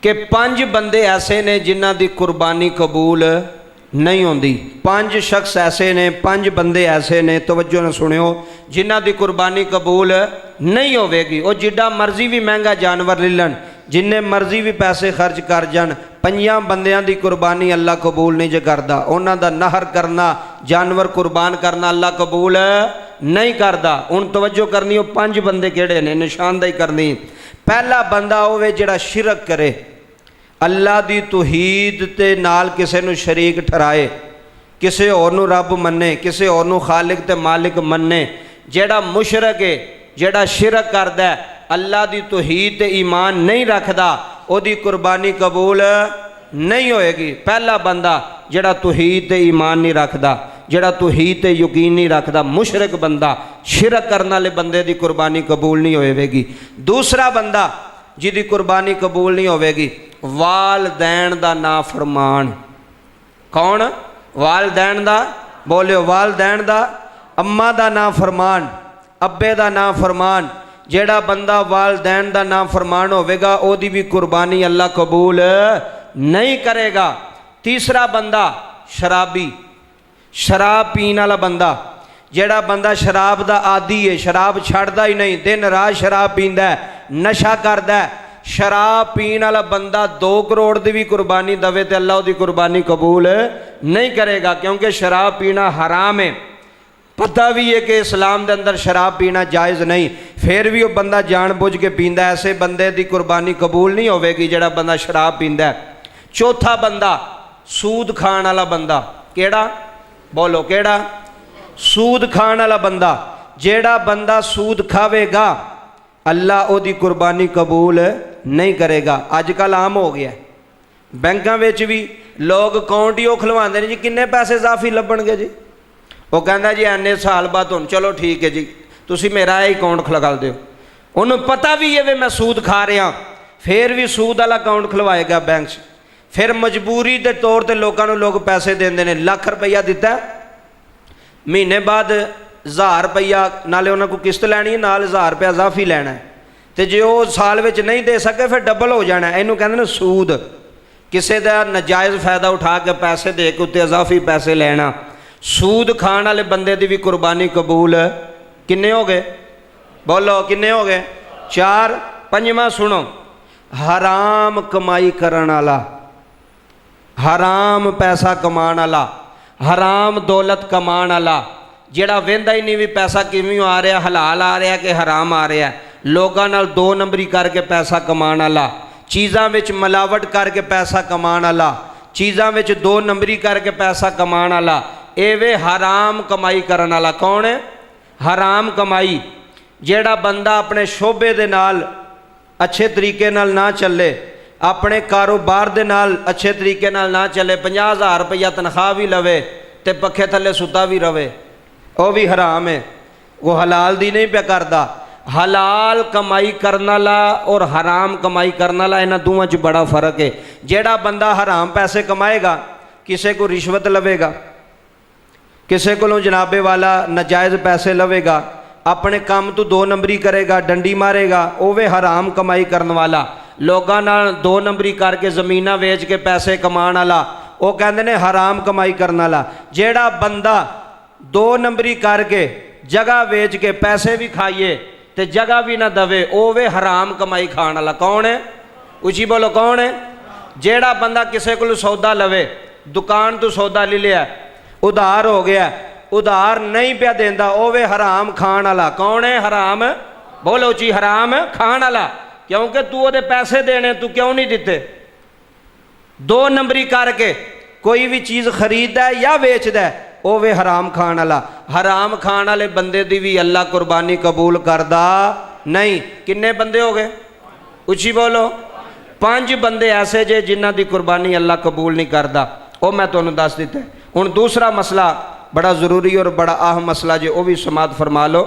कि 5 बंदे ऐसे ने जिन्हां दी कुर्बानी कबूल नहीं होंदी। 5 शख्स ऐसे ने, 5 बंदे ऐसे ने, तवज्जो न सुनियो, जिन्हां दी कुर्बानी कबूल नहीं होवेगी। वो जिड्डा मर्जी भी महंगा जानवर ले लैन, जिन्ने मर्जी भी पैसे खर्च कर जान, 5 बंदियां दी कुर्बानी अल्लाह कबूल नहीं जे करदा। उन्हां दा नहर करना, जानवर कुर्बान करना अल्लाह कबूल नहीं करदा। हुण तवज्जो करनी, वो 5 बंदे किहड़े ने, निशानदेही करनी। पहला बंदा होवे जिहड़ा शिरक करे, अल्लाह दी तौहीद ते नाल किसे नूं शरीक ठहराए, किसे होर नूं रब मन्ने, किसे होर नूं खालिक ते मालिक मन्ने। जिहड़ा मुशरक है, जिहड़ा शिरक करदा है, अल्लाह दी तौहीद ते ईमान नहीं रखदा, ओदी कुर्बानी कबूल नहीं होएगी। पहला बंदा जिहड़ा तौहीद ते ईमान नहीं रखदा, जिहड़ा तौहीद ते यकीन नहीं रखदा, मुशरक बंदा, शिरक करने वाले बंदे दी कुर्बानी कबूल नहीं होएगी। दूसरा बंदा जिहदी कुर्बानी कबूल नहीं होएगी, वालदैन दा नाफरमान। कौन? वालदैन दा, बोलियो, वालदैन दा, अम्मा दा नाफरमान, अब्बे दा नाफरमान। जेड़ा बंदा वालदैन दा नाफरमान होवेगा, ओदी भी कुर्बानी अल्लाह कबूल नहीं करेगा। तीसरा बंदा शराबी, शराब पीने वाला बंदा। जेड़ा बंदा शराब दा आदी है, शराब छड्डदा ही नहीं, दिन रात शराब पींदा है, नशा करदा है, शराब पीने वाला बंदा 2 करोड़ की भी कुर्बानी दवे तो अल्लाह उसकी कुर्बानी कबूल नहीं करेगा, क्योंकि शराब पीना हराम है। पता भी है कि इस्लाम के अंदर शराब पीना जायज़ नहीं, फिर भी वो बंदा जानबूझ के पींदा है, ऐसे बंदे की कुर्बानी कबूल नहीं होगी जिहड़ा बंदा शराब पींदा है। चौथा बंदा सूद खाण वाला बंदा। केड़ा? बोलो केड़ा? सूद खाण वाला बंदा। जेड़ा बंदा सूद खावेगा, अल्लाह ओदी कुर्बानी कबूल नहीं करेगा। अजकल आम हो गया, बैंकों में भी लोग अकाउंट ही खुलवाते हैं जी, किन्ने पैसे इजाफी लभणगे जी। वो कहता जी इन्ने साल बाद हुण, चलो ठीक है जी, तुसी मेरा यह अकाउंट खुलवा दो। उन्होंने पता भी है वे मैं सूद खा रहा, फिर भी सूद वाला अकाउंट खुलवाएगा बैंक से। फिर मजबूरी के तौर पर लोग पैसे देंगे ने। लाख रुपया दिता, महीने बाद 1000 रुपया, नाले उन्होंने को किस्त लैनी है, नाल 1000 रुपया इजाफी लैना है। तो जो वो साल में नहीं दे सके फिर डबल हो जाना। इनू कहते हैं सूद, किसी का नजायज़ फायदा उठा के पैसे दे के उत्ते इजाफी पैसे लेना। सूद खाण वाले बंदे की भी कुर्बानी कबूल किन्ने हो गए? बोलो किन्ने हो गए? 4। पंजवां सुनो, हराम कमाई करन वाला, हराम पैसा कमान वाला, हराम दौलत कमान वाला, जेड़ा वेंदा ही नहीं भी पैसा किवें आ रहा, हलाल आ रहा कि हराम आ रहा, लोगों नाल 2 नंबरी करके पैसा कमान वाला, चीज़ां विच मिलावट करके पैसा कमान वाला, चीज़ां विच 2 नंबरी करके पैसा कमान वाला, एवे हराम कमाई करन वाला। कौन है? हराम कमाई। जेड़ा बंदा अपने शोबे दे नाल अच्छे तरीके नाल ना चले, अपने कारोबार दे नाल अच्छे तरीके नाल ना चले, 50,000 रुपया तनख्वाह भी लवे ते पखे थले सुता भी रवे, वो भी हराम है। वो हलाल दी नहीं पे करता। हलाल कमाई करने वाला और हराम कमाई करने वाला, इन्हां दोवां च बड़ा फर्क है। जेड़ा बंदा हराम पैसे कमाएगा, किसी को रिश्वत लवेगा, किसी को जनाबे वाला नजायज़ पैसे लवेगा, अपने काम तो 2 नंबरी करेगा, डंडी मारेगा, वो वे हराम कमाई करने वाला। लोगों नाल 2 नंबरी करके ज़मीनां वेच के पैसे कमान वाला, वो कहते हैं हराम कमाई करने वाला। जेड़ा बंदा 2 नंबरी करके जगह वेच के पैसे भी खाइए तो जगह भी ना दवे, वो वे हराम कमाई खाण वाला। कौन है? उची बोलो कौन है? जेड़ा बंदा किसी को सौदा लवे, दुकान तो सौदा ले लिया, उधार हो गया, उधार नहीं पिया देंदा, वो वे हराम खाण वाला। कौन है? हराम, बोलो जी, हराम खाण वाला। क्योंकि तू वो पैसे देने, तू क्यों नहीं दिते? 2 नंबरी करके कोई भी चीज़ खरीददा है या वेचदा है, वो वे हराम खाण वाला। हराम खाण वाले बंदे दी भी अल्लाह कुर्बानी कबूल करदा नहीं। किन्ने बंदे हो गए? उची बोलो। 5 बंदे ऐसे जे जिन्हां दी कुर्बानी अल्लाह कबूल नहीं करदा, वो मैं तुहानूं दस दिता। हुण दूसरा मसला बड़ा ज़रूरी और बड़ा अहम मसला जे, वो भी समात फरमा लो।